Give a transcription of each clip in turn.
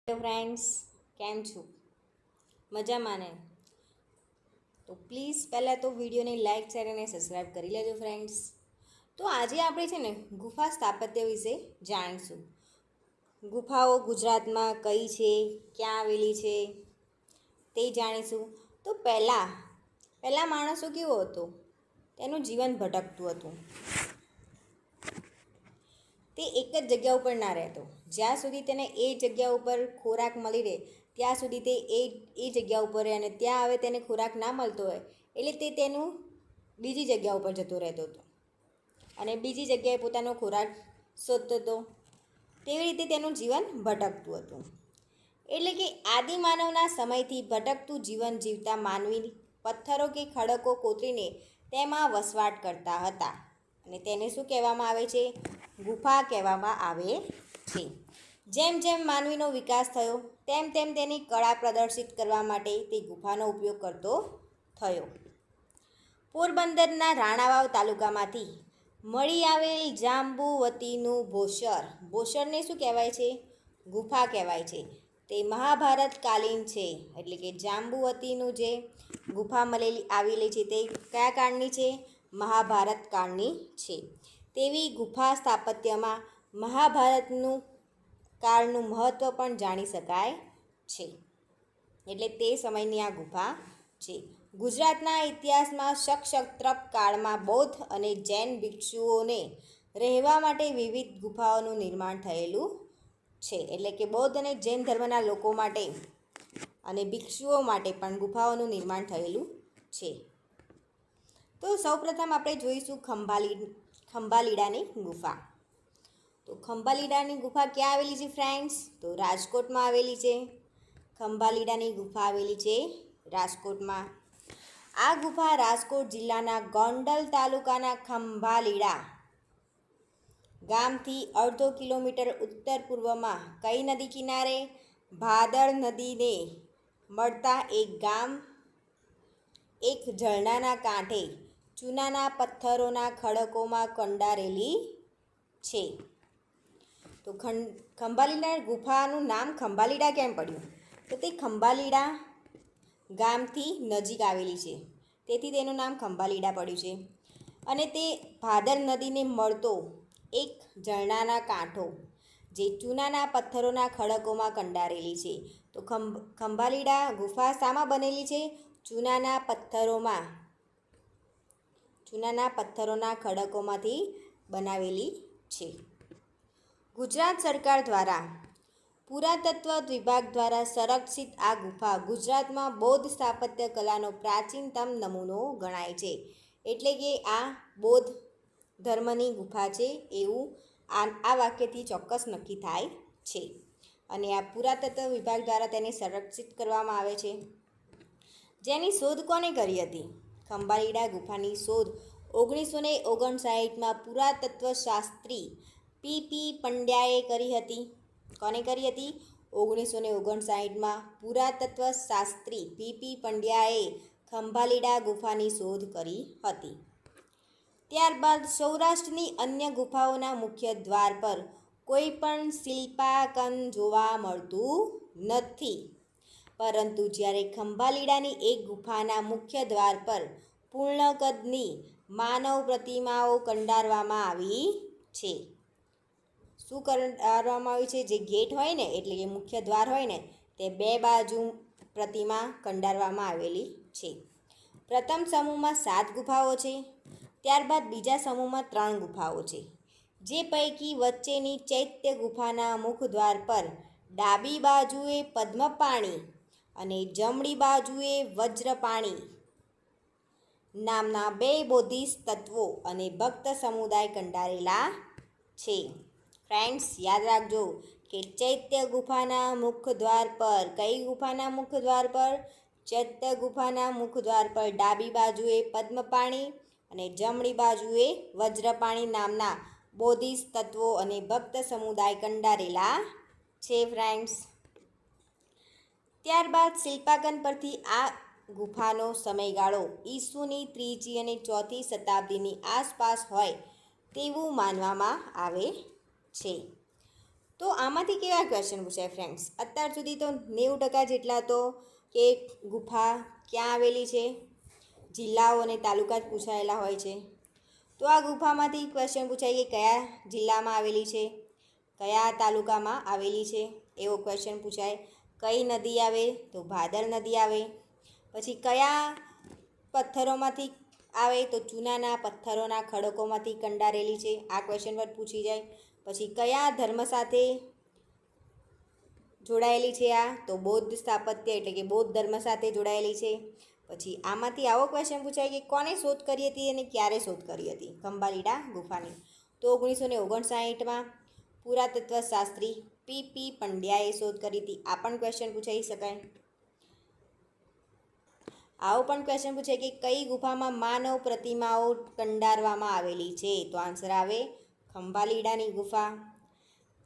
Hello friends, કેમ છો? મજામાં ને? તો પ્લીઝ પહેલાં તો વિડીયોને લાઇક શેર અને સબસ્ક્રાઈબ કરી લેજો ફ્રેન્ડ્સ. તો આજે આપણે છે ને ગુફા સ્થાપત્ય વિશે જાણીશું. ગુફાઓ ગુજરાતમાં કઈ છે, ક્યાં આવેલી છે તે જાણીશું. તો પહેલાં માણસો કેવો હતો, તેનું જીવન ભટકતું હતું. તે એક જ જગ્યા ઉપર ના રહેતો. જ્યાં સુધી તેને એ જગ્યા ઉપર ખોરાક મળી રહે ત્યાં સુધી તે એ જગ્યા ઉપર રહે, અને ત્યાં હવે તેને ખોરાક ના મળતો હોય એટલે તે તેનું બીજી જગ્યા ઉપર જતો રહેતો હતો અને બીજી જગ્યાએ પોતાનો ખોરાક શોધતો હતો. તેવી રીતે તેનું જીવન ભટકતું હતું. એટલે કે આદિમાનવના સમયથી ભટકતું જીવન જીવતા માનવી પથ્થરો કે ખડકો કોતરીને તેમાં વસવાટ કરતા હતા, અને તેને શું કહેવામાં આવે છે? ગુફા કહેવામાં આવે છે. જેમ જેમ માનવીનો વિકાસ થયો તેમ તેમ તેની કળા પ્રદર્શિત કરવા માટે તે ગુફાનો ઉપયોગ કરતો થયો. પોરબંદરના રાણાવાવ તાલુકામાંથી મળી આવેલ જાંબુવતીનું ભોસરને શું કહેવાય છે? ગુફા કહેવાય છે. તે મહાભારતકાલીન છે. એટલે કે જાંબુવતીનું જે ગુફા આવેલી છે તે કયા કાળની છે? મહાભારત કાળની છે. તેવી ગુફા સ્થાપત્યમાં મહાભારતનું કાળનું મહત્ત્વ પણ જાણી શકાય છે. એટલે તે સમયની આ ગુફા છે. ગુજરાતના ઇતિહાસમાં ક્ષત્રપ કાળમાં બૌદ્ધ અને જૈન ભિક્ષુઓને રહેવા માટે વિવિધ ગુફાઓનું નિર્માણ થયેલું છે. એટલે કે બૌદ્ધ અને જૈન ધર્મના લોકો માટે અને ભિક્ષુઓ માટે પણ ગુફાઓનું નિર્માણ થયેલું છે. તો સૌપ્રથમ આપણે જોઈશું ખંભાલીડાની ગુફા. તો ખંભાલીડાની ગુફા ક્યાં આવેલી છે ફ્રેન્ડ્સ? તો રાજકોટમાં આવેલી છે. ખંભાલીડાની ગુફા આવેલી છે રાજકોટમાં. આ ગુફા રાજકોટ જિલ્લાના ગોંડલ તાલુકાના ખંભાલીડા ગામથી અડધો કિલોમીટર ઉત્તર પૂર્વમાં કઈ નદી કિનારે? ભાદર નદીને મળતા એક ઝરણાના કાંઠે ચૂનાના પથ્થરોના ખડકોમાં કંડારેલી છે. તો ખંભાલીડા ગુફાનું નામ ખંભાલીડા કેમ પડ્યું? તો તે ખંભાલીડા ગામથી નજીક આવેલી છે, તેથી તેનું નામ ખંભાલીડા પડ્યું છે. અને તે ભાદર નદીને મળતો એક ઝરણાના કાંઠો જે ચૂનાના પથ્થરોના ખડકોમાં કંડારેલી છે. તો ખંભાલીડા ગુફા શામાં બનેલી છે? ચૂનાના પથ્થરોના ખડકોમાંથી બનાવેલી છે. ગુજરાત સરકાર દ્વારા પુરાતત્વ વિભાગ દ્વારા સંરક્ષિત આ ગુફા ગુજરાતમાં બૌદ્ધ સ્થાપત્ય કલાનો પ્રાચીનતમ નમૂનો ગણાય છે. એટલે કે આ બૌદ્ધ ધર્મની ગુફા છે એવું આ વાક્યથી ચોક્કસ નક્કી થાય છે. અને આ પુરાતત્વ વિભાગ દ્વારા તેને સંરક્ષિત કરવામાં આવે છે. જેની શોધ કોને કરી હતી? ખંભાલીડા ગુફાની શોધ 1959માં પુરાતત્વ શાસ્ત્રી પી પંડ્યાએ કરી હતી. કોને કરી હતી? 1959માં પુરાતત્વ શાસ્ત્રી પી પંડ્યાએ ખંભાલીડા ગુફાની શોધ કરી હતી. ત્યારબાદ સૌરાષ્ટ્રની અન્ય ગુફાઓના મુખ્ય દ્વાર પર કોઈ પણ શિલ્પાકન જોવા મળતું નથી, પરંતુ જ્યારે ખંભાલીડાની એક ગુફાના મુખ્ય દ્વાર પર પૂર્ણ કદની માનવ પ્રતિમાઓ કંડારવામાં આવી છે. શું કરવામાં આવી છે? જે ગેટ હોય ને, એટલે કે મુખ્ય દ્વાર હોય ને, તે બે બાજુ પ્રતિમા કંડારવામાં આવેલી છે. પ્રથમ સમૂહમાં 7 ગુફાઓ છે. ત્યારબાદ બીજા સમૂહમાં 3 ગુફાઓ છે. જે પૈકી વચ્ચેની ચૈત્ય ગુફાના મુખદ્વાર પર ડાબી બાજુએ પદ્મપાણી અને જમણી બાજુએ વજ્રપાણી નામના 2 બોધિસત્વ તત્વો અને ભક્ત સમુદાય કંડારેલા છે. ફ્રેન્ડ્સ, યાદ રાખજો કે ચૈત્ય ગુફાના મુખદ્વાર પર, કઈ ગુફાના મુખદ્વાર પર? ચૈત્ય ગુફાના મુખદ્વાર પર ડાબી બાજુએ પદ્મપાણી અને જમણી બાજુએ વજ્રપાણી નામના બોધિસત્વ તત્વો અને ભક્ત સમુદાય કંડારેલા છે ફ્રેન્ડ્સ. ત્યારબાદ શિલ્પાકન પરથી આ ગુફાનો સમયગાળો ઈસુની 3જી અને 4થી શતાબ્દીની આસપાસ હોય તેવું માનવામાં આવે છે. તો આમાંથી કેવા ક્વેશ્ચન પૂછાય ફ્રેન્ડ્સ? અત્યાર સુધી તો 90% જેટલા તો કે ગુફા ક્યાં આવેલી છે, જિલ્લાઓ અને તાલુકા જ પૂછાયેલા હોય છે. તો આ ગુફામાંથી ક્વેશ્ચન પૂછાય કે કયા જિલ્લામાં આવેલી છે, કયા તાલુકામાં આવેલી છે, એવો ક્વેશ્ચન પૂછાય. કઈ નદી આવે? તો ભાદર નદી આવે. પછી કયા પથ્થરોમાંથી આવે? તો ચૂનાના પથ્થરોના ખડકોમાંથી કંડારેલી છે. આ ક્વેશ્ચન પર પૂછી જાય. પછી કયા ધર્મ સાથે જોડાયેલી છે આ? તો બૌદ્ધ સ્થાપત્ય એટલે કે બૌદ્ધ ધર્મ સાથે જોડાયેલી છે. પછી આમાંથી આવો ક્વેશ્ચન પૂછાય કે કોને શોધ કરી હતી અને ક્યારે શોધ કરી હતી ખંભાલીડા ગુફાની? તો 1959માં પુરાતત્વશાસ્ત્રી પી પંડ્યાએ શોધ કરી હતી. આ પણ ક્વેશ્ચન પૂછાઈ શકાય. આવો પણ ક્વેશ્ચન પૂછે કે કઈ ગુફામાં માનવ પ્રતિમાઓ કંડારવામાં આવેલી છે? તો આન્સર આવે ખંભાલીડાની ગુફા.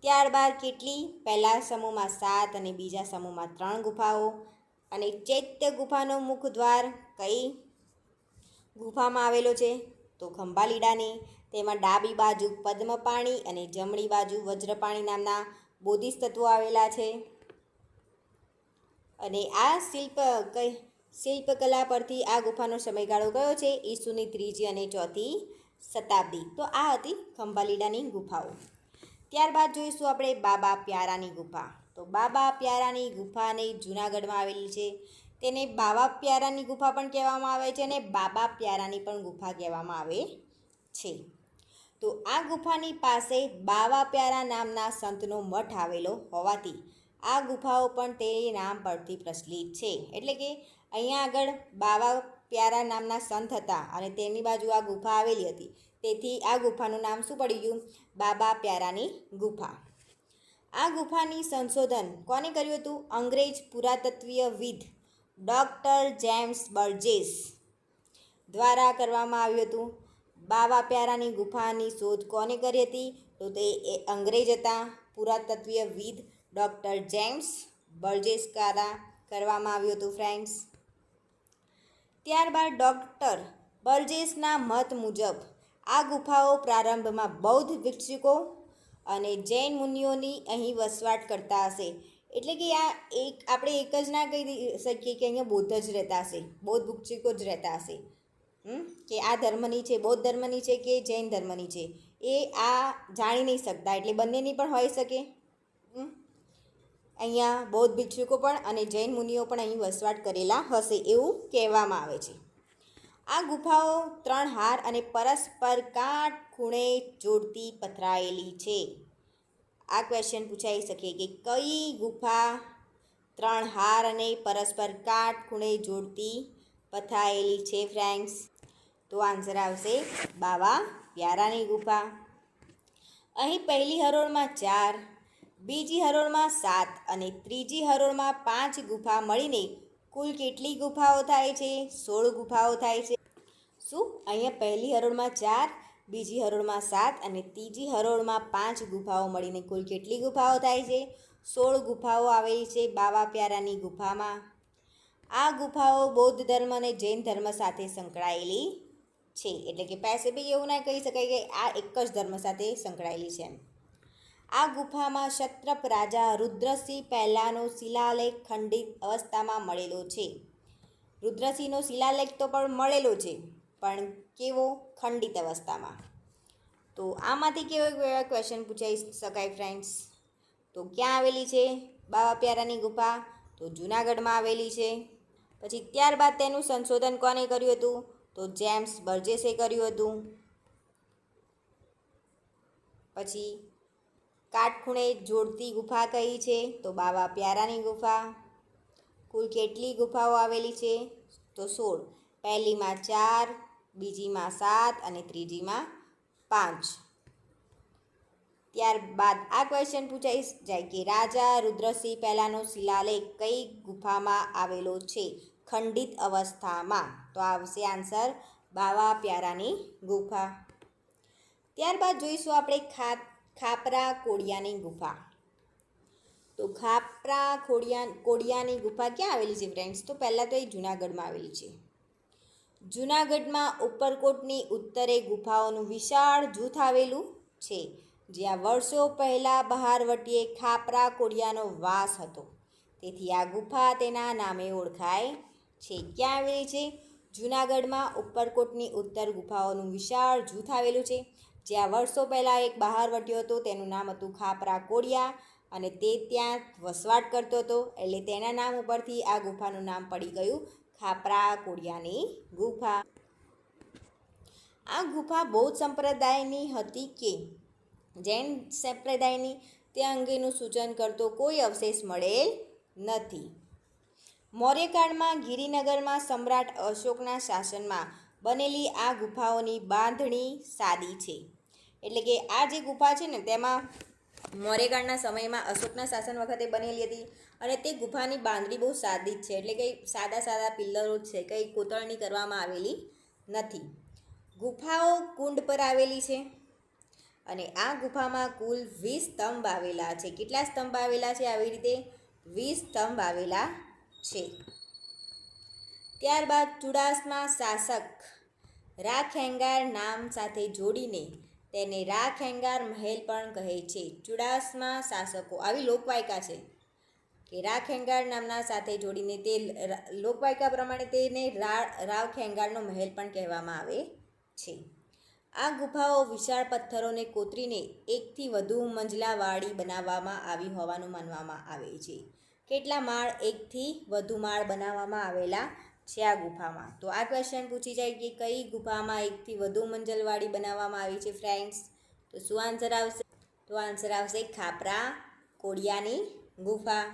ત્યારબાદ કેટલી? પહેલા સમૂહમાં 7 અને બીજા સમૂહમાં 3 ગુફાઓ. અને ચૈત્ય ગુફાનો મુખદ્વાર કઈ ગુફામાં આવેલો છે? તો ખંભાલીડાની. તેમાં ડાબી બાજુ પદ્મપાણી અને જમણી બાજુ વજ્રપાણી નામના બોધિસત્વો આવેલા છે. અને આ શિલ્પકલા પરથી આ ગુફાનો સમયગાળો કયો છે? ઈસુની 3જી અને 4થી શતાબ્દી. તો આ હતી ખંભાલીડાની ગુફાઓ. ત્યારબાદ જોઈશું આપણે બાબા પ્યારાની ગુફા. તો બાબા પ્યારાની ગુફાને જૂનાગઢમાં આવેલી છે. તેને બાબા પ્યારાની ગુફા પણ કહેવામાં આવે છે અને બાબા પ્યારાની પણ ગુફા કહેવામાં આવે છે. તો આ ગુફાની પાસે બાબા પ્યારા નામના સંતનો મઠ આવેલો હોવાથી આ ગુફાઓ પણ તે નામ પરથી પ્રચલિત છે. એટલે કે અહીંયા આગળ બાબા પ્યારા નામના સંત હતા અને તેની બાજુ આ ગુફા આવેલી હતી. તેથી આ ગુફાનું નામ શું પડી ગયું? બાબા પ્યારાની ગુફા. આ ગુફાની સંશોધન કોને કર્યું હતું? અંગ્રેજ પુરાતત્વીયવિદ ડૉક્ટર જેમ્સ બર્જેસ દ્વારા કરવામાં આવ્યું હતું. બાબા પ્યારાની ગુફાની શોધ કોને કરી હતી? તો તે અંગ્રેજ હતા. પુરાતત્વીયવિદ ડૉક્ટર જેમ્સ બર્જેસ દ્વારા કરવામાં આવ્યું હતું ફ્રેન્ડ્સ. ત્યારબાદ ડૉક્ટર બર્જેસના મત મુજબ આ ગુફાઓ પ્રારંભમાં બૌદ્ધ ભિક્ષુકો અને જૈન મુનિઓની અહીં વસવાટ કરતા હશે. એટલે કે આ આપણે એક જ ના કહી શકીએ કે અહીંયા બૌદ્ધ જ રહેતા હશે, બૌદ્ધ ભિક્ષુકો જ રહેતા હશે. કે આ ધર્મની છે, બૌદ્ધ ધર્મની છે કે જૈન ધર્મની છે, એ આ જાણી નહીં શકતા. એટલે બંનેની પણ હોઈ શકે. અહીંયા બૌદ્ધ ભિક્ષુકો પણ અને જૈન મુનિઓ પણ અહીં વસવાટ કરેલા હશે એવું કહેવામાં આવે છે. આ ગુફાઓ 3 હાર અને પરસ્પર કાટખૂણે જોડતી પથરાયેલી છે. આ ક્વેશ્ચન પૂછાઈ શકે કે કઈ ગુફા 3 હાર અને પરસ્પર કાટખૂણે જોડતી પથરાયેલી છે ફ્રેન્ડ્સ? તો આન્સર આવશે બાબા પ્યારાની ગુફા. અહીં પહેલી હરોળમાં 4, બીજી હરોળમાં 7 અને ત્રીજી હરોળમાં 5 ગુફા મળીને કુલ કેટલી ગુફાઓ થાય છે? 16 ગુફાઓ થાય છે. શું? અહીંયા પહેલી હરોળમાં 4, બીજી હરોળમાં 7 અને ત્રીજી હરોળમાં 5 ગુફાઓ મળીને કુલ કેટલી ગુફાઓ થાય છે? 16 ગુફાઓ આવેલી છે બાબા પ્યારાની ગુફામાં. આ ગુફાઓ બૌદ્ધ ધર્મ અને જૈન ધર્મ સાથે સંકળાયેલી છે. એટલે કે સ્પેસિફિક એવું ના કહી શકાય કે આ એક જ ધર્મ સાથે સંકળાયેલી છે. આ ગુફામાં ક્ષત્રપ રાજા રુદ્રસિંહ પહેલાંનો શિલાલેખ ખંડિત અવસ્થામાં મળેલો છે. રુદ્રસિંહનો શિલાલેખ તો પણ મળેલો છે, પણ કેવો? ખંડિત અવસ્થામાં. તો આમાંથી કેવા ક્વેશ્ચન પૂછાઈ શકાય ફ્રેન્ડ્સ? તો ક્યાં આવેલી છે બાબા પ્યારાની ગુફા? તો જૂનાગઢમાં આવેલી છે. પછી ત્યારબાદ તેનું સંશોધન કોને કર્યું હતું? તો જેમ્સ બર્જેસે કર્યું હતું. પછી કાટખૂણે જોડતી ગુફા કઈ છે? તો બાબા પ્યારાની ગુફા. કુલ કેટલી ગુફાઓ આવેલી છે? તો 16. પહેલીમાં 4, બીજીમાં 7 અને ત્રીજીમાં 5. ત્યારબાદ આ ક્વેશ્ચન પૂછાઈ જાય કે રાજા રુદ્રસિંહ પહેલાંનો શિલાલેખ કઈ ગુફામાં આવેલો છે ખંડિત અવસ્થામાં? તો આવશે આન્સર બાબા પ્યારાની ગુફા. ત્યારબાદ જોઈશું આપણે ખાપરા કોડિયાની ગુફા. તો ખાપરા કોડિયાની ગુફા ક્યાં આવેલી છે ફ્રેન્ડ્સ? તો પહેલાં તો એ જૂનાગઢમાં આવેલી છે. જૂનાગઢમાં ઉપરકોટની ઉત્તરે ગુફાઓનું વિશાળ જૂથ આવેલું છે. જ્યાં વર્ષો પહેલાં બહારવટીએ ખાપરા કોડિયાનો વાસ હતો. તેથી આ ગુફા તેના નામે ઓળખાય છે. ક્યાં આવેલી છે? જૂનાગઢમાં ઉપરકોટની ઉત્તર ગુફાઓનું વિશાળ જૂથ આવેલું છે. જ્યાં વર્ષો પહેલાં એક બહારવટીયો હતો, તેનું નામ હતું ખાપરા કોડિયા, અને તે ત્યાં વસવાટ કરતો હતો, એટલે તેના નામ ઉપરથી આ ગુફાનું નામ પડી ગયું ખાપરા કોડિયાની ગુફા. આ ગુફા બૌદ્ધ સંપ્રદાયની હતી કે જૈન સંપ્રદાયની તે અંગેનું સૂચન કરતો કોઈ અવશેષ મળેલ નથી. મૌર્યકાળમાં ગિરિનગરમાં સમ્રાટ અશોકના શાસનમાં બનેલી આ ગુફાઓની બાંધણી સાદી છે. એટલે કે આ જે ગુફા છે ને તેમાં મૌર્યકાળના સમયમાં અશોકના શાસન વખતે બનેલી હતી, અને તે ગુફાની બાંધણી બહુ સાદી જ છે. એટલે કે સાદા સાદા પિલ્લરો જ છે, કંઈ કોતરણી કરવામાં આવેલી નથી. ગુફાઓ કુંડ પર આવેલી છે, અને આ ગુફામાં કુલ 20 સ્તંભ આવેલા છે. કેટલા સ્તંભ આવેલા છે? આવી રીતે 20 સ્તંભ આવેલા છે. ત્યારબાદ ચુડાસમા શાસક રાખેંગાર નામ સાથે જોડીને તેને રાખેંગાર મહેલ પણ કહે છે. ચુડાસમા શાસકો, આવી લોકવાયકા છે કે રાખેંગાર નામના સાથે જોડીને તે લોકવાયકા પ્રમાણે તેને રાખેંગારનો મહેલ પણ કહેવામાં આવે છે. આ ગુફાઓ વિશાળ પથ્થરોને કોતરીને એકથી વધુ મંજલાવાળી બનાવવામાં આવી હોવાનું માનવામાં આવે છે. કેટલા માળ? એકથી વધુ માળ બનાવવામાં આવેલા છે આ ગુફામાં. તો આ ક્વેશ્ચન પૂછી જાય કે કઈ ગુફામાં એકથી વધુ મંજલવાળી બનાવવામાં આવી છે ફ્રેન્ડ્સ? તો શું આન્સર આવશે? તો આન્સર આવશે ખાપરા કોડિયાની ગુફા.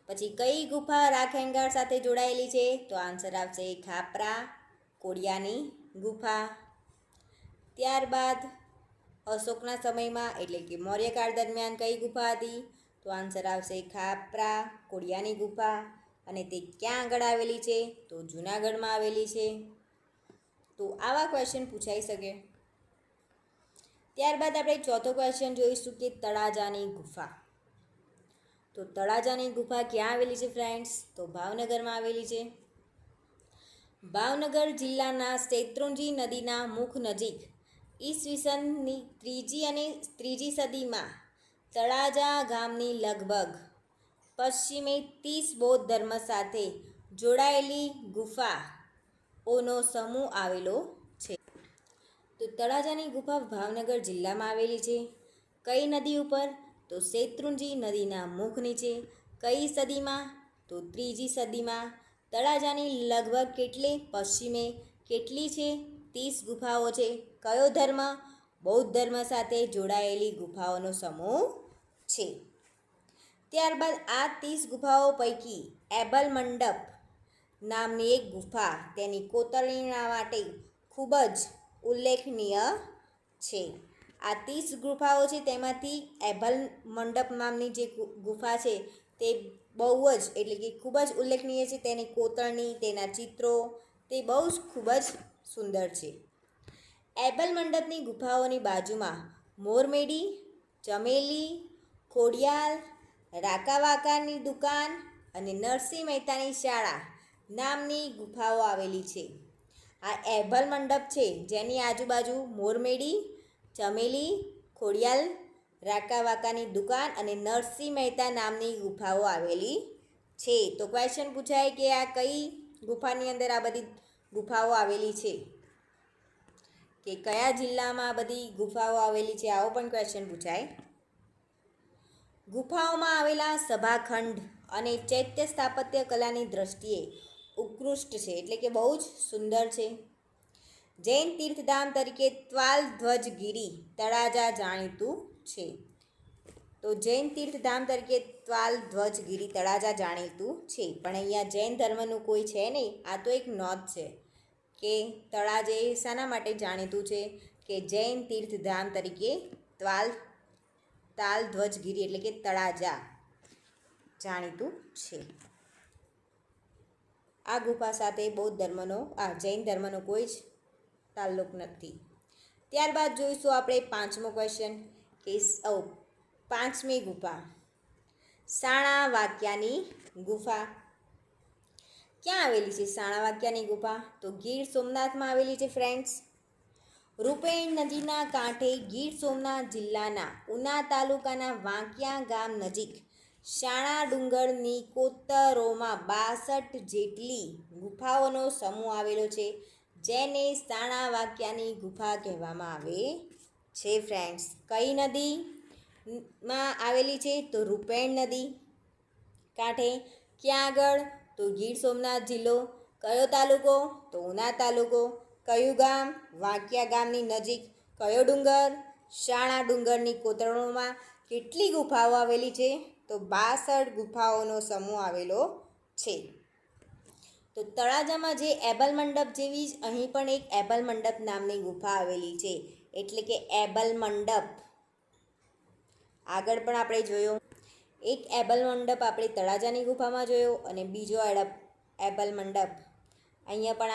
પછી કઈ ગુફા રાખેંગાર સાથે જોડાયેલી છે? તો આન્સર આવશે ખાપરા કોડિયાની ગુફા. ત્યારબાદ અશોકના સમયમાં એટલે કે મૌર્યકાળ દરમિયાન કઈ ગુફા હતી? તો આન્સર આવશે ખાપરા કોડિયાની ગુફા. અને તે ક્યાં આગળ આવેલી છે? તો જૂનાગઢમાં આવેલી છે. તો આવા ક્વેશ્ચન પૂછાઈ શકે. ત્યારબાદ આપણે ચોથો ક્વેશ્ચન જોઈશું કે તળાજાની ગુફા. તો તળાજાની ગુફા ક્યાં આવેલી છે ફ્રેન્ડ્સ? તો ભાવનગરમાં આવેલી છે. ભાવનગર જિલ્લાના શેત્રુંજી નદીના મુખ નજીક ઈસવીસનની ત્રીજી સદીમાં તળાજા ગામની લગભગ પશ્ચિમે 30 બૌદ્ધ ધર્મ સાથે જોડાયેલી ગુફાઓનો સમૂહ આવેલો છે. તો તળાજાની ગુફા ભાવનગર જિલ્લામાં આવેલી છે. કઈ નદી ઉપર? તો શેત્રુંજી નદીના મુખ નીચે. કઈ સદીમાં? તો ત્રીજી સદીમાં. તળાજાની લગભગ પશ્ચિમે કેટલી છે? 30 ગુફાઓ છે. કયો ધર્મ? બૌદ્ધ ધર્મ સાથે જોડાયેલી ગુફાઓનો સમૂહ છે. ત્યારબાદ આ 30 ગુફાઓ પૈકી એબલ મંડપ નામની એક ગુફા તેની કોતરણીના માટે ખૂબ જ ઉલ્લેખનીય છે. આ 30 ગુફાઓ છે તેમાંથી એબલ મંડપ નામની જે ગુફા છે તે બહુ જ એટલે કે ખૂબ જ ઉલ્લેખનીય છે. તેની કોતરણી, તેના ચિત્રો તે બહુ જ ખૂબ જ સુંદર છે. એબલ મંડપની ગુફાઓની બાજુમાં મોરમેડી, ચમેલી, ખોડિયાલ, રાકાવાકાની દુકાન અને નરસિંહ મહેતાની શાળા નામની ગુફાઓ આવેલી છે. આ એબલ મંડપ છે જેની આજુબાજુ મોરમેડી, ચમેલી, ખોડિયાલ, રાકાવાકાની દુકાન અને નરસિંહ મહેતા નામની ગુફાઓ આવેલી છે. તો ક્વેશ્ચન પૂછાય કે આ કઈ ગુફાની અંદર આ બધી ગુફાઓ આવેલી છે, કે કયા જિલ્લામાં આ બધી ગુફાઓ આવેલી છે, આવો પણ ક્વેશ્ચન પૂછાય. ગુફાઓમાં આવેલા સભાખંડ અને ચૈત્ય સ્થાપત્ય કલાની દ્રષ્ટિએ ઉત્કૃષ્ટ છે, એટલે કે બહુ જ સુંદર છે. જૈન તીર્થધામ તરીકે ત્વાલધ્વજગીરી તળાજા જાણીતું છે. તો જૈન તીર્થધામ તરીકે ત્વાલધ્વજગીરી તળાજા જાણીતું છે, પણ અહીંયા જૈન ધર્મનું કોઈ છે નહીં. આ તો એક નોંધ છે કે તળાજે શાના માટે જાણીતું છે, કે જૈન તીર્થધામ તરીકે ત્વાલધ્વજગીરી એટલે કે તળાજા જાણીતું છે. આ ગુફા સાથે જૈન ધર્મનો કોઈ જ તાલ્લુક નથી. ત્યારબાદ જોઈશું આપણે પાંચમો ક્વેશ્ચન કે પાંચમી ગુફા સાણાવાકિયાની ગુફા. ક્યાં આવેલી છે સાણાવાકિયાની ગુફા? તો ગીર સોમનાથમાં આવેલી છે ફ્રેન્ડ્સ. રૂપેણ નદીના કાંઠે ગીર સોમનાથ જિલ્લાના ઉના તાલુકાના વાંકિયા ગામ નજીક શાણા ડુંગરની કોતરોમાં 62 જેટલી ગુફાઓનો સમૂહ આવેલો છે, જેને શાણા વાંકિયાની ગુફા કહેવામાં આવે છે ફ્રેન્ડ્સ. કઈ નદીમાં આવેલી છે? તો રૂપેણ નદી કાંઠે. ક્યાં આગળ? તો ગીર સોમનાથ જિલ્લો. કયો તાલુકો? તો ઉના તાલુકો. કયું ગામ? વાંકિયા ગામની નજીક. કયો ડુંગર? શાણા ડુંગરની કોતરણોમાં. કેટલી ગુફાઓ આવેલી છે? તો 62 ગુફાઓનો સમૂહ આવેલો છે. તો તળાજામાં જે એબલ મંડપ જેવી જ અહીં પણ એક એબલ મંડપ નામની ગુફા આવેલી છે, એટલે કે એબલ મંડપ. આગળ પણ આપણે જોયો એક એબલ મંડપ આપણે તળાજાની ગુફામાં જોયો અને બીજો એબલ મંડપ અહીંયા પણ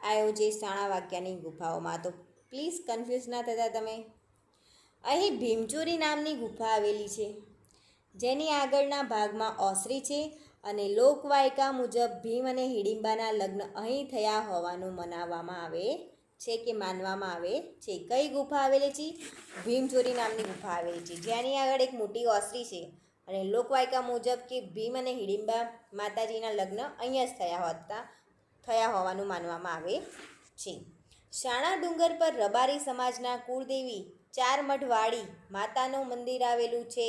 આવ્યો જે શાણા વાંકિયાની ગુફાઓમાં. તો પ્લીઝ કન્ફ્યુઝ ના થતા તમે. અહીં ભીમચોરી નામની ગુફા આવેલી છે, જેની આગળના ભાગમાં ઓસરી છે અને લોકવાયકા મુજબ ભીમ અને હિડિંબાના લગ્ન અહીં થયા હોવાનું મનાવવામાં આવે છે કે માનવામાં આવે છે. કઈ ગુફા આવેલી છે? ભીમચોરી નામની ગુફા આવેલી છે, જેની આગળ એક મોટી ઓસરી છે અને લોકવાયકા મુજબ કે ભીમ અને હિડિંબા માતાજીના લગ્ન અહીંયા જ થયા હોવાનું માનવામાં આવે છે. શાણા ડુંગર પર રબારી સમાજના કુળદેવી ચારમઢવાળી માતાનું મંદિર આવેલું છે.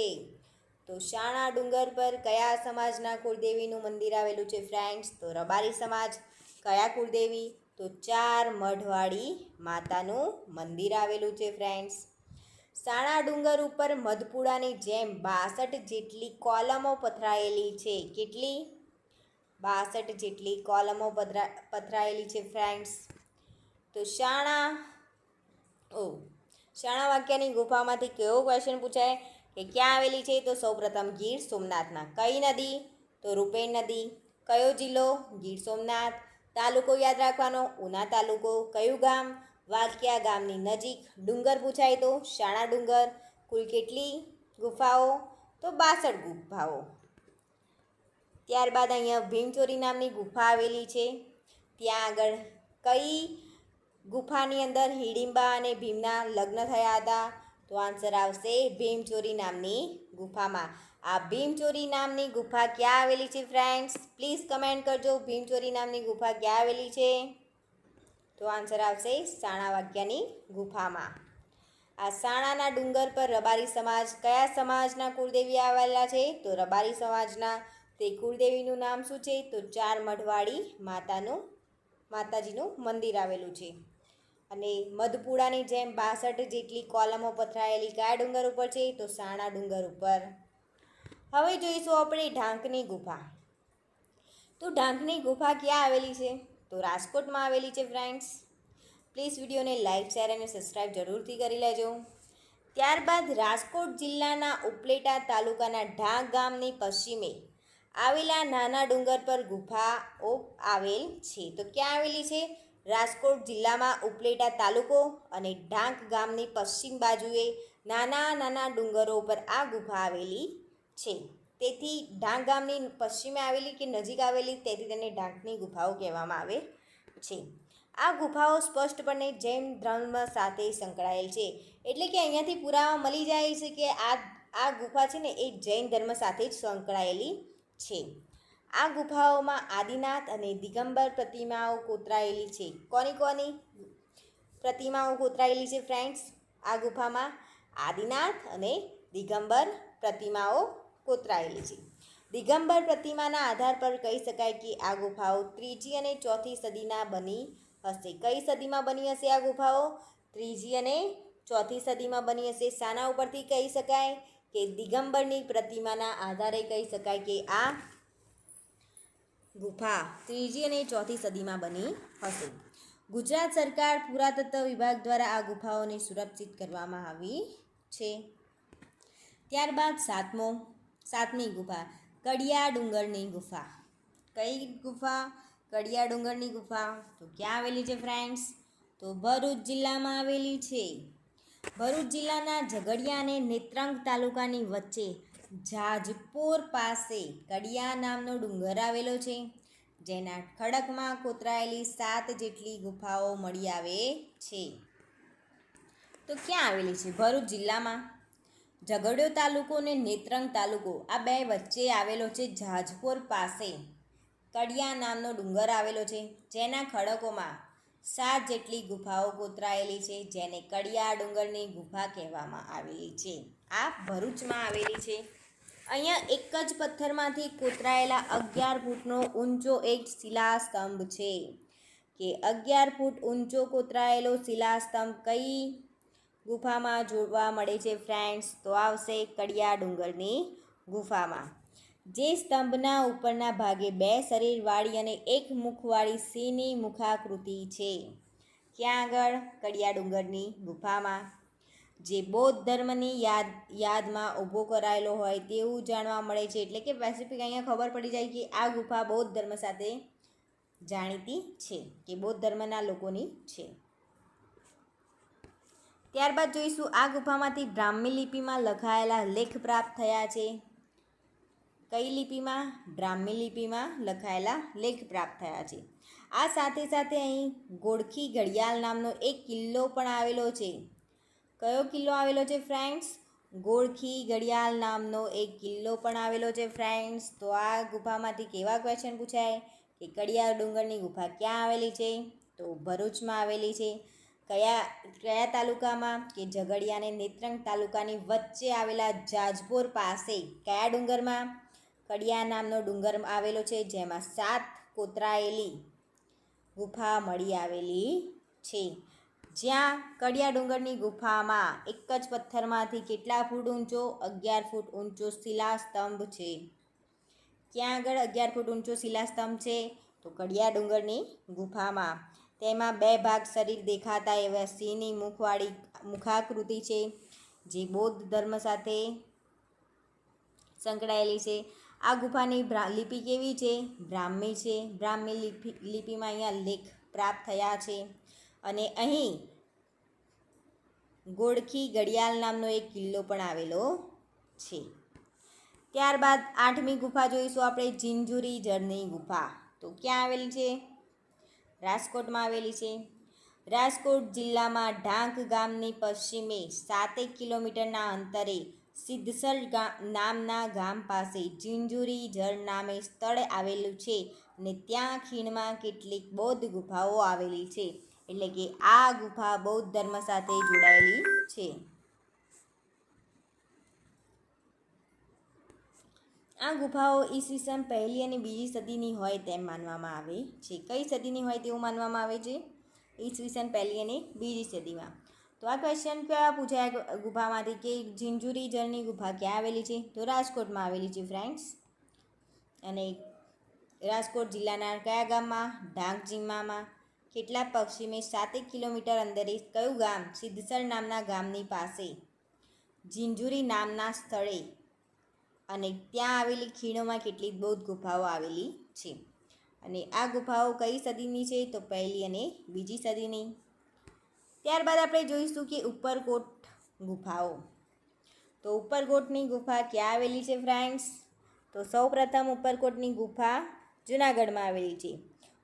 તો શાણા ડુંગર પર કયા સમાજના કુળદેવીનું મંદિર આવેલું છે ફ્રેન્ડ્સ? તો રબારી સમાજ. કયા કુળદેવી? તો ચારમઢવાળી માતાનું મંદિર આવેલું છે ફ્રેન્ડ્સ. શાણા ડુંગર ઉપર મધપુડાની જેમ 62 જેટલી કોલમો પથરાયેલી છે. કેટલી? 62 જેટલી કોલમો પથરાયેલી છે ફ્રેન્ડ્સ. તો શાણા વાંકિયાની ગુફામાંથી કેવો ક્વેશ્ચન પૂછાય કે ક્યાં આવેલી છે? તો સૌપ્રથમ ગીર સોમનાથમાં. કઈ નદી? તો રૂપેણ નદી. કયો જિલ્લો? ગીર સોમનાથ. તાલુકો યાદ રાખવાનો, ઉના તાલુકો. કયું ગામ? વાંકિયા ગામની નજીક. ડુંગર પૂછાય તો શાણા ડુંગર. કુલ કેટલી ગુફાઓ? તો 62 ગુફાઓ. ત્યારબાદ અહીંયા ભીમચોરી નામની ગુફા આવેલી છે. ત્યાં આગળ કઈ ગુફાની અંદર હિડિંબા અને ભીમના લગ્ન થયા હતા? તો આન્સર આવશે ભીમચોરી નામની ગુફામાં. આ ભીમચોરી નામની ગુફા ક્યાં આવેલી છે ફ્રેન્ડ્સ? પ્લીઝ કમેન્ટ કરજો, ભીમચોરી નામની ગુફા ક્યાં આવેલી છે? તો આન્સર આવશે શાણા વાંકિયાની ગુફામાં. આ શાણાના ડુંગર પર રબારી સમાજ. કયા સમાજના કુળદેવી આવેલા છે? તો રબારી સમાજના. તે કુળદેવીનું નામ શું છે? તો ચારમઢવાળી માતાજીનું મંદિર આવેલું છે. અને મધપુડાની જેમ 62 જેટલી કોલમો પથરાયેલી કયા ડુંગર ઉપર છે? તો શાણા ડુંગર ઉપર. હવે જોઈશું આપણે ઢાંકની ગુફા. તો ઢાંકની ગુફા ક્યાં આવેલી છે? તો રાજકોટમાં આવેલી છે ફ્રેન્ડ્સ. પ્લીઝ વિડીયોને લાઇક, શેર અને સબસ્ક્રાઈબ જરૂરથી કરી લેજો. ત્યારબાદ રાજકોટ જિલ્લાના ઉપલેટા તાલુકાના ઢાંક ગામની પશ્ચિમે આવેલા નાના ડુંગર પર ગુફાઓ આવેલ છે. તો ક્યાં આવેલી છે? રાજકોટ જિલ્લામાં ઉપલેટા તાલુકો અને ઢાંક ગામની પશ્ચિમ બાજુએ નાના ડુંગરો પર આ ગુફા આવેલી છે. તેથી ઢાંક ગામની પશ્ચિમે આવેલી કે નજીક આવેલી, તેથી તેને ઢાંકની ગુફાઓ કહેવામાં આવે છે. આ ગુફાઓ સ્પષ્ટપણે જૈન ધર્મ સાથે સંકળાયેલ છે. એટલે કે અહીંયાથી પુરાવા મળી જાય છે કે આ ગુફા છે ને એ જૈન ધર્મ સાથે જ સંકળાયેલી છે. આ ગુફાઓમાં આદિનાથ અને દિગંબર પ્રતિમાઓ કોતરાયેલી છે. કોની પ્રતિમાઓ કોતરાયેલી છે ફ્રેન્ડ્સ? આ ગુફામાં આદિનાથ અને દિગંબર પ્રતિમાઓ કોતરાયેલી છે. દિગંબર પ્રતિમાના આધાર પર કહી શકાય કે આ ગુફાઓ 3જી અને 4થી સદીના બની હશે. કઈ સદીમાં બની હશે આ ગુફાઓ? 3જી અને 4થી સદીમાં બની હશે. શાના ઉપરથી કહી શકાય? કે દિગંબરની પ્રતિમાના આધારે કહી શકાય કે આ ગુફા 3જી અને 4થી સદીમાં બની હશે. ગુજરાત સરકાર પુરાતત્વ વિભાગ દ્વારા આ ગુફાઓને સુરક્ષિત કરવામાં આવી છે. ત્યારબાદ સાતમી ગુફા કડિયા ડુંગરની ગુફા. કઈ ગુફા? કડિયા ડુંગરની ગુફા. તો ક્યાં આવેલી છે ફ્રેન્ડ્સ? તો ભરૂચ જિલ્લામાં આવેલી છે. ભરૂચ જિલ્લાના ઝઘડિયા અને નેત્રંગ તાલુકાની વચ્ચે જાજપોર પાસે કડિયા નામનો ડુંગર આવેલો છે, જેના ખડકમાં કોતરાયેલી 7 જેટલી ગુફાઓ મળી આવે છે. તો ક્યાં આવેલી છે? ભરૂચ જિલ્લામાં ઝઘડિયો તાલુકો અને નેત્રંગ તાલુકો આ બે વચ્ચે આવેલો છે. જાજપુર પાસે કડિયા નામનો ડુંગર આવેલો છે, જેના ખડકોમાં 7 જેટલી ગુફાઓ કોતરાયેલી છે, જેને કડિયા ડુંગરની ગુફા કહેવામાં આવેલી છે. આ ભરૂચમાં આવેલી છે. અહીંયા એક જ પથ્થરમાંથી કોતરાયેલા 11 ફૂટનો ઊંચો એક શિલાસ્તંભ છે કે 11 ફૂટ ઊંચો કોતરાયેલો શિલાસ્તંભ કઈ ગુફામાં જોવા મળે છે ફ્રેન્ડ્સ? તો આવશે કડિયા ડુંગરની ગુફામાં. જે સ્તંભના ઉપરના ભાગે 2 શરીરવાળી અને 1 મુખવાળી સિંહની મુખાકૃતિ છે. ક્યાં આગળ? કડિયા ડુંગરની ગુફામાં. જે બૌદ્ધ ધર્મની યાદમાં ઊભો કરાયેલો હોય તેવું જાણવા મળે છે. એટલે કે સ્પેસિફિક અહીંયા ખબર પડી જાય કે આ ગુફા બૌદ્ધ ધર્મ સાથે જાણીતી છે, કે બૌદ્ધ ધર્મના લોકોની છે. ત્યારબાદ જોઈશું આ ગુફામાંથી બ્રાહ્મી લિપિમાં લખાયેલા લેખ પ્રાપ્ત થયા છે. કઈ લિપિમાં? બ્રાહ્મી લિપિમાં લખાયેલા લેખ પ્રાપ્ત થયા છે. આ સાથે સાથે અહીં ગોળખી ઘડિયાળ નામનો એક કિલ્લો પણ આવેલો છે. કયો કિલ્લો આવેલો છે ફ્રેન્ડ્સ? ગોળખી ઘડિયાળ નામનો એક કિલ્લો પણ આવેલો છે ફ્રેન્ડ્સ. તો આ ગુફામાંથી કેવા ક્વેશ્ચન પૂછાય કે કડિયા ડુંગરની ગુફા ક્યાં આવેલી છે? તો ભરૂચમાં આવેલી છે. કયા તાલુકામાં? કે ઝઘડિયા અને નેત્રંગ તાલુકાની વચ્ચે આવેલા જાજપુર પાસે કયા ડુંગરમાં? કડિયા નામનો ડુંગર આવેલો છે, જેમાં 7 કોતરાયેલી ગુફા મળી આવેલી છે. જ્યાં કડિયા ડુંગરની ગુફામાં એક જ પથ્થરમાંથી કેટલા ફૂટ ઊંચો? 11 ફૂટ ઊંચો શિલાસ્તંભ છે. ક્યાં આગળ 11 ફૂટ ઊંચો શિલાસ્તંભ છે? તો કડિયા ડુંગરની ગુફામાં. તેમાં 2 ભાગ શરીર દેખાતા એવા સિંહની મુખાકૃતિ છે, જે બૌદ્ધ ધર્મ સાથે સંકળાયેલી છે. આ ગુફાની લિપિ કેવી છે? બ્રાહ્મી છે. બ્રાહ્મી લિપિમાં અહીંયા લેખ પ્રાપ્ત થયા છે. અને અહીં ગોળખી ઘડિયાળ નામનો એક કિલ્લો પણ આવેલો છે. ત્યારબાદ 8મી ગુફા જોઈશું આપણે, ઝિંઝુરી ઝરની ગુફા. તો ક્યાં આવેલી છે? રાજકોટમાં આવેલી છે. રાજકોટ જિલ્લામાં ઢાંક ગામની પશ્ચિમે 7 કિલોમીટરના અંતરે સિદ્ધસર નામના ગામ પાસે ઝિંઝુરી ઝર નામે સ્થળ આવેલું છે, અને ત્યાં ખીણમાં કેટલીક બૌદ્ધ ગુફાઓ આવેલી છે. એટલે કે આ ગુફા બૌદ્ધ ધર્મ સાથે જોડાયેલી છે. આ ગુફાઓ ઈસવીસન 1લી અને 2જી સદીની હોય તેમ માનવામાં આવે છે. કઈ સદીની હોય તેવું માનવામાં આવે છે? ઈસવીસન 1લી અને 2જી સદીમાં. તો આ ક્વેશ્ચન કયા પૂછાયા ગુફામાંથી કે ઝિંઝુરી ઝરની ગુફા ક્યાં આવેલી છે? તો રાજકોટમાં આવેલી છે ફ્રેન્ડ્સ. અને રાજકોટ જિલ્લાના કયા ગામમાં? ઢાંક જિલ્લામાં. કેટલા પશ્ચિમે 7 કિલોમીટર અંદરે કયું ગામ? સિદ્ધસર નામના ગામની પાસે ઝિંઝુરી નામના સ્થળે, અને ત્યાં આવેલી ખીણોમાં કેટલીક બૌદ્ધ ગુફાઓ આવેલી છે. અને આ ગુફાઓ કઈ સદીની છે? તો 1લી અને 2જી સદીની. ત્યારબાદ આપણે જોઈશું કે ઉપરકોટ ગુફાઓ. તો ઉપરકોટની ગુફા ક્યાં આવેલી છે ફ્રેન્ડ્સ? તો સૌપ્રથમ ઉપરકોટની ગુફા જૂનાગઢમાં આવેલી છે.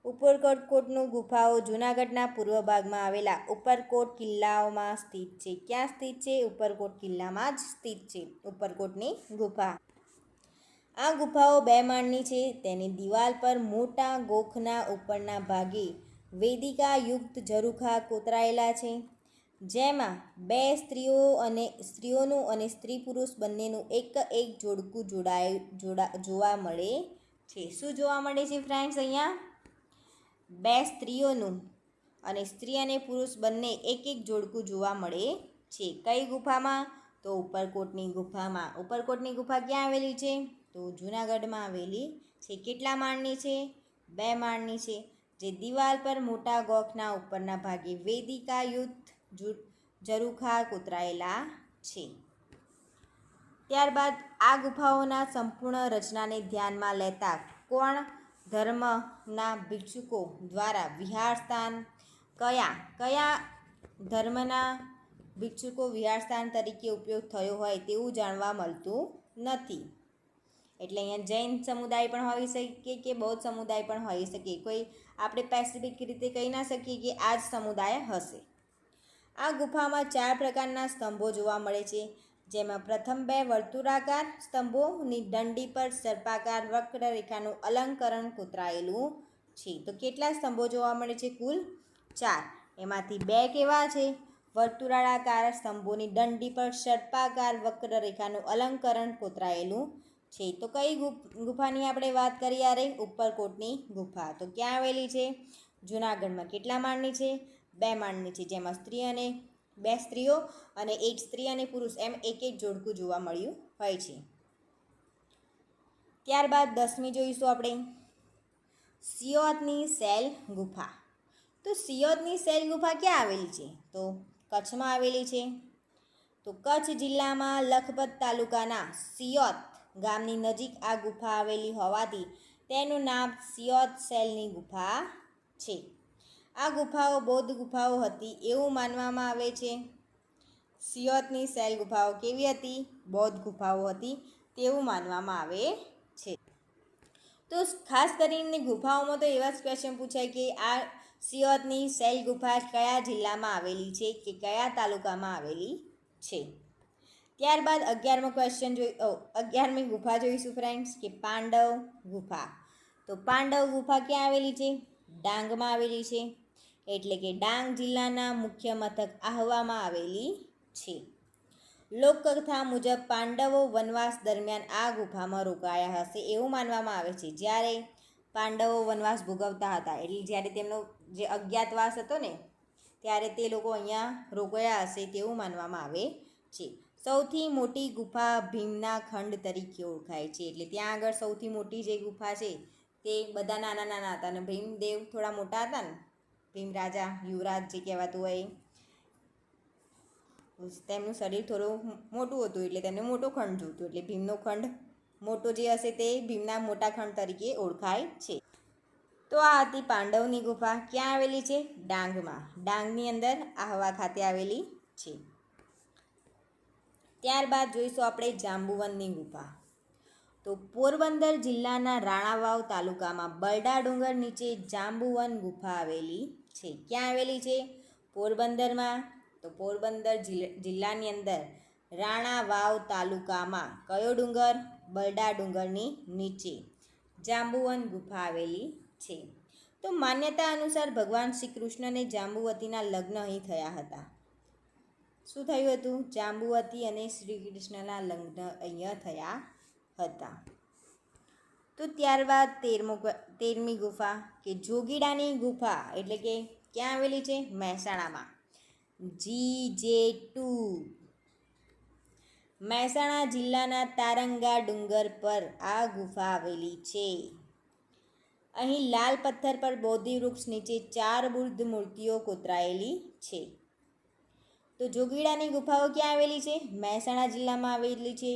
ઉપરકોટની ગુફાઓ જૂનાગઢના પૂર્વ ભાગમાં આવેલા ઉપરકોટ કિલ્લાઓમાં સ્થિત છે. ક્યાં સ્થિત છે? ઉપરકોટ કિલ્લામાં જ સ્થિત છે ઉપરકોટની ગુફા. આ ગુફાઓ 2 માળની છે. તેની દિવાલ પર મોટા ગોખના ઉપરના ભાગે વેદિકા યુક્ત ઝરૂખા કોતરાયેલા છે, જેમાં 2 સ્ત્રીઓનું અને સ્ત્રી પુરુષ બંનેનું એક જોડકું જોવા મળે છે. શું જોવા મળે છે ફ્રેન્ડ્સ? અહીંયા 2 સ્ત્રીઓનું અને સ્ત્રી અને પુરુષ બંને એક જોડકું જોવા મળે છે. કઈ ગુફામાં? તો ઉપરકોટની ગુફામાં. ઉપરકોટની ગુફા ક્યાં આવેલી છે? તો જૂનાગઢમાં આવેલી છે. કેટલા માળની છે? 2 માળની છે. જે દિવાલ પર મોટા ગોખના ઉપરના ભાગે વેદિકા યુક્ત ઝરૂખા કોતરાયેલા છે. ત્યારબાદ આ ગુફાઓના સંપૂર્ણ રચનાને ધ્યાનમાં લેતા કોણ ધર્મના ભિક્ષુકો દ્વારા વિહારસ્થાન કયા ધર્મના ભિક્ષુકો વિહારસ્થાન તરીકે ઉપયોગ થયો હોય તેવું જાણવા મળતું નથી. એટલે અહીંયા જૈન સમુદાય પણ હોઈ શકે કે બૌદ્ધ સમુદાય પણ હોઈ શકે. કોઈ આપણે સ્પેસિફિક રીતે કહી ના શકીએ કે આ જ સમુદાય હશે. આ ગુફામાં 4 પ્રકારના સ્તંભો જોવા મળે છે, જેમાં પ્રથમ 2 વર્તુળાકાર સ્તંભોની દંડી પર સર્પાકાર વક્રરેખાનું અલંકરણ કોતરાયેલું છે. તો કેટલા સ્તંભો જોવા મળે છે? કુલ 4. એમાંથી 2 કેવા છે? વર્તુળાકાર સ્તંભોની દંડી પર સર્પાકાર વક્રરેખાનું અલંકરણ કોતરાયેલું છે. તો કઈ ગુફાની આપણે વાત કરીએ? યારે ઉપરકોટની ગુફા. તો ક્યાં આવેલી છે? જૂનાગઢમાં. કેટલા માળની છે? 2 માળની છે, જેમાં 2 સ્ત્રીઓ અને 1 સ્ત્રી અને પુરુષ એમ એક જોડકું જોવા મળ્યું હોય છે. ત્યારબાદ 10મી જોઈશું આપણે, સિયોતની સેલ ગુફા. તો સિયોતની સેલ ગુફા ક્યાં આવેલી છે? તો કચ્છમાં આવેલી છે. તો કચ્છ જિલ્લામાં લખપત તાલુકાના સિયોત ગામની નજીક આ ગુફા આવેલી હોવાથી તેનું નામ સિયોત સેલની ગુફા છે. આ ગુફાઓ બૌદ્ધ ગુફાઓ હતી એવું માનવામાં આવે છે. સિયોતની સેલ ગુફાઓ કેવી હતી? બૌદ્ધ ગુફાઓ હતી તેવું માનવામાં આવે છે. તો ખાસ કરીને ગુફાઓમાં તો એવા જ ક્વેશ્ચન પૂછાય કે આ સિયોતની સેલ ગુફા કયા જિલ્લામાં આવેલી છે કે કયા તાલુકામાં આવેલી છે. ત્યારબાદ 11મી ગુફા જોઈશું ફ્રેન્ડ્સ, કે પાંડવ ગુફા. તો પાંડવ ગુફા ક્યાં આવેલી છે? ડાંગમાં આવેલી છે. એટલે કે ડાંગ જિલ્લાના મુખ્ય મથક આહવામાં આવેલી છે. લોકકથા મુજબ પાંડવો વનવાસ દરમિયાન આ ગુફામાં રોકાયા હશે એવું માનવામાં આવે છે. જ્યારે પાંડવો વનવાસ ભોગવતા હતા, એટલે જ્યારે તેમનો જે અજ્ઞાતવાસ હતો ને, ત્યારે તે લોકો અહીંયા રોકાયા હશે તેવું માનવામાં આવે છે. સૌથી મોટી ગુફા ભીમના ખંડ તરીકે ઓળખાય છે. એટલે ત્યાં આગળ સૌથી મોટી જે ગુફા છે તે બધા નાના નાના હતા અને ભીમદેવ થોડા મોટા હતા ને, ભીમ રાજા, યુવરાજ જે કહેવાતું હોય, તેમનું શરીર થોડું મોટું હતું એટલે તેમને મોટો ખંડ જોઈતું, એટલે ભીમનો ખંડ મોટો જે હશે તે ભીમના મોટા ખંડ તરીકે ઓળખાય છે. તો આ હતી પાંડવની ગુફા. ક્યાં આવેલી છે? ડાંગમાં. ડાંગની અંદર આહવા ખાતે આવેલી છે. ત્યારબાદ જોઈશું આપણે જાંબુવનની ગુફા. તો પોરબંદર જિલ્લાના રાણાવાવ તાલુકામાં બરડા ડુંગર નીચે જાંબુવન ગુફા આવેલી છે. ક્યાં આવેલી છે? પોરબંદરમાં. તો પોરબંદર જિલ્લાની અંદર રાણાવાવ તાલુકામાં કયો ડુંગર? બરડા ડુંગરની નીચે જાંબુવન ગુફા આવેલી છે. તો માન્યતા અનુસાર ભગવાન શ્રી કૃષ્ણ અને જાંબુવતીના લગ્ન અહીં થયા હતા. શું થયું હતું? જાંબુવતી અને શ્રી કૃષ્ણના લગ્ન અહીંયા થયા હતા. તો ત્યારબાદ 13મી ગુફા, કે જોગીડાની ગુફા. એટલે કે ક્યાં આવેલી છે? મહેસાણામાં. GJ2. મહેસાણા જિલ્લાના તારંગા ડુંગર પર આ ગુફા આવેલી છે. અહીં લાલ પથ્થર પર બોધિ વૃક્ષ નીચે 4 બુદ્ધ મૂર્તિઓ કોતરાયેલી છે. તો જોગીડાની ગુફાઓ ક્યાં આવેલી છે? મહેસાણા જિલ્લામાં આવેલી છે,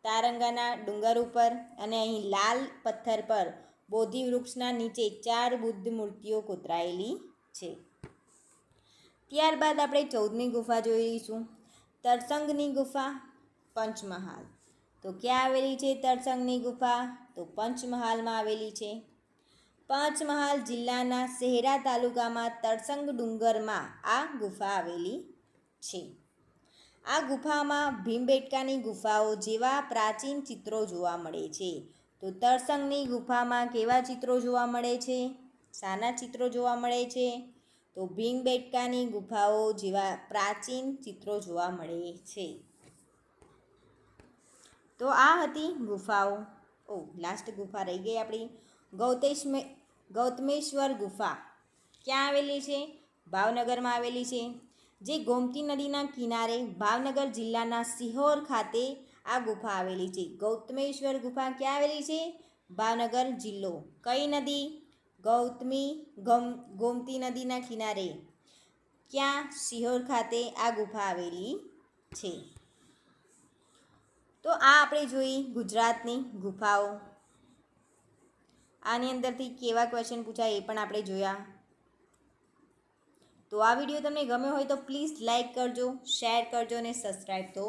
તારંગાના ડુંગર ઉપર, અને અહીં લાલ પથ્થર પર બોધિ વૃક્ષના નીચે 4 બુદ્ધ મૂર્તિઓ કોતરાયેલી છે. ત્યારબાદ આપણે 14મી ગુફા જોઈશું, તરસંગની ગુફા, પંચમહાલ. તો ક્યાં આવેલી છે તરસંગની ગુફા? તો પંચમહાલમાં આવેલી છે. પંચમહાલ જિલ્લાના શહેરા તાલુકામાં તરસંગ ડુંગરમાં આ ગુફા આવેલી છે. આ ગુફામાં ભીમબેટકાની ગુફાઓ જેવા પ્રાચીન ચિત્રો જોવા મળે છે. તો તરસંગની ગુફામાં કેવા ચિત્રો જોવા મળે છે? શાના ચિત્રો જોવા મળે છે? તો ભીમબેટકાની ગુફાઓ જેવા પ્રાચીન ચિત્રો જોવા મળે છે. તો આ હતી ગુફાઓ. લાસ્ટ ગુફા રહી ગઈ આપણી, ગૌતમેશ્વર ગુફા. ક્યાં આવેલી છે? ભાવનગરમાં આવેલી છે. જે ગોમતી નદીના કિનારે ભાવનગર જિલ્લાના સિહોર ખાતે આ ગુફા આવેલી છે. ગૌતમેશ્વર ગુફા ક્યાં આવેલી છે? ભાવનગર જિલ્લો. કઈ નદી? ગોમતી નદીના કિનારે. ક્યાં? સિહોર ખાતે આ ગુફા આવેલી છે. તો આ આપણે જોઈ ગુજરાતની ગુફાઓ. આની અંદરથી કેવા ક્વેશ્ચન પૂછાય એ પણ આપણે જોયા. તો આ વિડીયો તમને ગમ્યો હોય તો પ્લીઝ લાઈક કરજો, શેર કરજો અને સબસ્ક્રાઈબ તો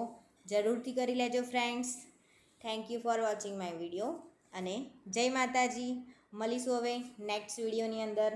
જરૂરથી કરી લેજો friends. Thank you for watching my video અને જય માતાજી. મળીશું હવે નેક્સ્ટ વિડીયોની અંદર.